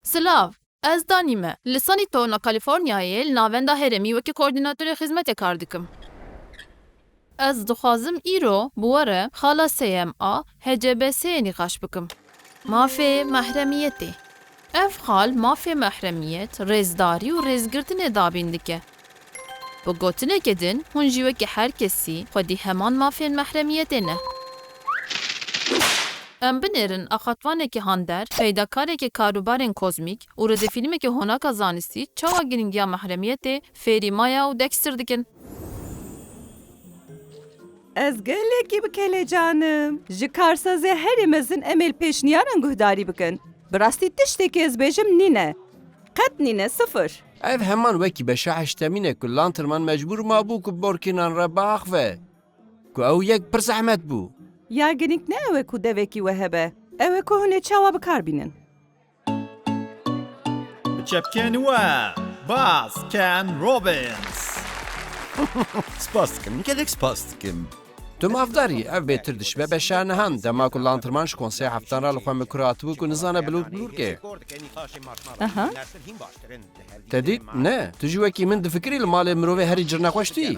Silav, ez danî me. Li Sanîtona Kalîforniyayê li navenda herêmî wekî koordînatörê xizmetê kar dikim. Ez dixwazim îro bi were xala sêyem a HCBS'yê nîqaş bikim. Mafê mehremiyetê. Ev xal mafê mehremiyet, rêzdarî û rêzgirtinê dabîn dike. Bi gotinekê din, hûn jî wekî her kesî xwedî heman mafên mehremiyetê ne. Em binêrin axatvanekî hander, peydakarekî karûbarên kozmîk û rêzefîlmekî honaka zanistî çawa giringiya mehremiyetê fêrî Maya û Dexter dikin. Ez gelekî bikele canım. Ji karsazê herî mezin em ê pêşniyaran guhdarî bikin. Bi rastî tiştekî ez bêjim nîne. Qet nîne, sıfır. Ev heman wekî beşa heştemîne ku lantirman mecbûr mabû ku borkînan re biaxive. Ku ew yek pir zehmet bû. Yargınîk ne ew e ku devekî we hebe. Ew e ku hûn ê çawa bikar bînin. Çepkên we, Baz Ken Robbins. Spas dikim, gelek spas dikim. Tu mafdarî ev bêtir dişibe beşa nihan dema ku lantirman ji konsey heftan ra li xwe mikiratibû ku nizane bilûrke. Aha. Te dît ne? Tu jî wekî min difikirî li malê mirovê herî cirna xweş tî?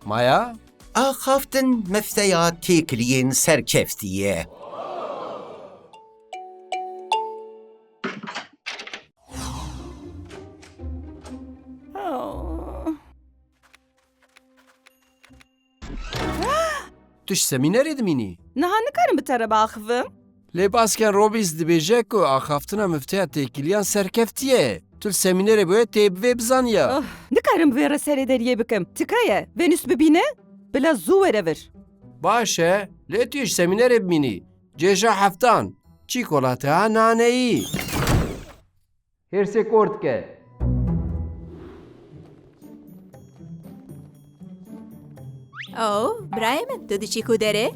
Maya? Axaftin mefteya têkiliyên serkeftiye. Oh. Tu ji semînerê dimînî? Niha nikarim bi te re biaxivim? Lê Basken Robbins dibêje ku axaftina mifteya têkiliyan serkeftiye. Tu li semînerê bûye tê bi vê bizaniya. Oh. Nikarim vê re serêderiyê bikim. Tikaye, Venüs bibîne? Bila zû were vir. Baş e, lê tu ji semînerê bimînî. Cêja heftan. Çîkolateya naneyî. Hêrsê kor dike. Birayê min, tu diçî ku derê?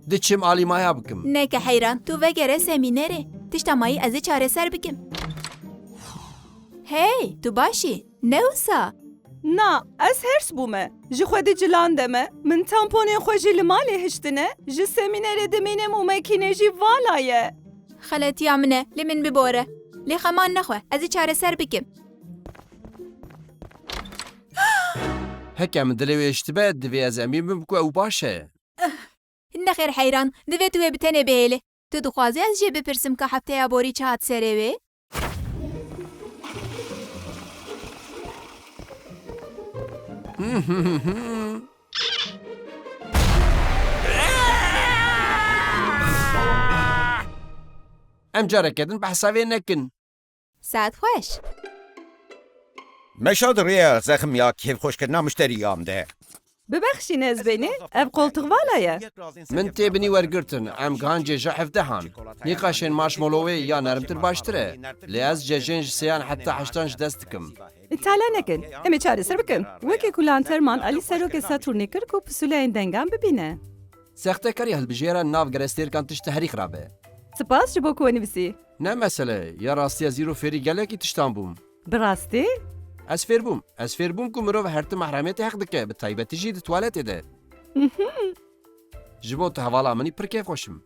Diçim alîmaya bikim. Neke heyran, tu vegere semînerê. Tişta mayî ez ê çareser bikim. Hey, tu başî? Ne wisa? Na, ez hers bûme. Ji xwedî cilan deme. Min tamponên xwe jî li malê hiştine. Ji semînerê dimînim û mekîne jî vala ye. Xeletiya min e, lê min bibore. Lê xeman nexwe, ez ê çareser bikim. Heke min dilê wê hiştibe divê ez emîn bim ku ew baş e. Nexêr heyran, divê tu wê bi tenê bihêlê. Tu dixwazî ez jê bipirsim ka hefteya borî çi hat serê wê? Em carekedin bi hesavê nekin. Saet xweş. Meşad rêya zexm ya kêfxweşkirina müşteriyan de. Bibexşîne ez benî, ev koltuk vala ye. Min tê binî wergirtin. Em gihan cêja hevdehan. Nîqaşên marshmallowê ya nerimtir baştir e. Lê ez cejên ji sêyan heta heştan ji dest dikim. İtala nekin. Em ê çareser bikin. Wekî ku lanterman alî serokê Saturnê kir ku pisûleyên dengan bibîne. Sextekarî hilbijêra nav gerestêrkan tiştî herî xirab e. Spas ji bo ku nivîsî. Ne mesele, ya rastiya zîro fêrî gelekî tiştan bûm. Bi rastî? Ez fêr bûm. Ez fêr bûm ku mirov her tim mehremiyetê heq dike, bi taybetî jî di tuwaletê de. Ji bo tu hevala minî pir kêf xweşim.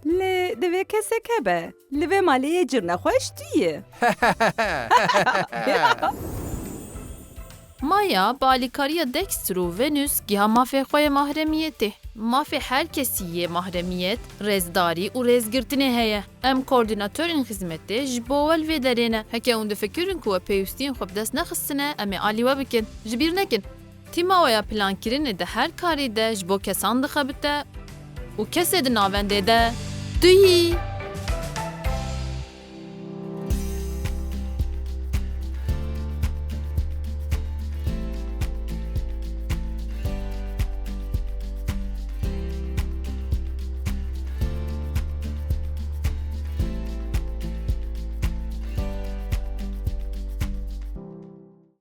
Lê divê kesek hebe. Li vê maliyê cir nexweş tû ye. Maya bi alîkariya Dexter û Venüs giha mafê xwe yê mahremiyetê. Mafê her kesî yê mahremiyet, rêzdarî û rêzgirtinê heye. Em koordînatörên xizmetê ji bo we li vê derê ne. Heke hûn difikirin ku we pêwîstiyên xwe bi dest nexistine, em ê alî we bikin. Ji bîr nekin. Tîma we ya plankirinê de her karî de ji bo kesan dixebite û kesê di navendê de tu yî.